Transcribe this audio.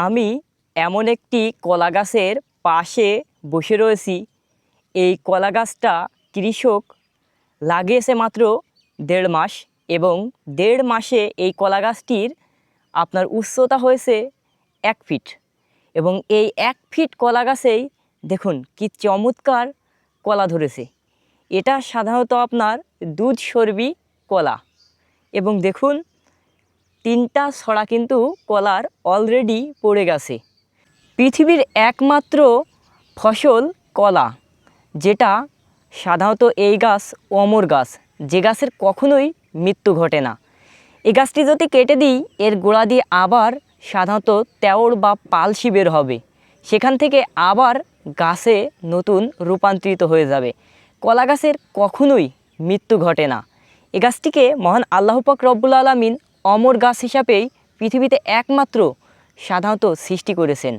আমি এমন একটি কলা গাছের পাশে বসে রয়েছি। এই কলা গাছটা কৃষক লাগিয়েছে মাত্র 1.5 মাস এবং 1.5 মাসে এই কলা গাছটির আপনার উচ্চতা হয়েছে 1 ফিট এবং এই 1 ফিট কলা গাছেই দেখুন কি চমৎকার কলা ধরেছে। এটা সাধারণত আপনার দুধসর্বী কলা এবং দেখুন 3টা ছড়া কিন্তু কলার অলরেডি পড়ে গেছে। পৃথিবীর একমাত্র ফসল কলা, যেটা সাধারণত এই গাছ অমর গাছ, যে গাছের কখনোই মৃত্যু ঘটে না। এই গাছটি যদি কেটে দিই এর গোড়া দিয়ে আবার সাধারণত তেওড় বা পালসি বের হবে, সেখান থেকে আবার গাছে নতুন রূপান্তরিত হয়ে যাবে। কলা গাছের কখনোই মৃত্যু ঘটে না। এই গাছটিকে মহান আল্লাহ পাক রব্বুল আলামিন অমর গাছ হিসাবেই পৃথিবীতে একমাত্র সাধারণত সৃষ্টি করেছেন।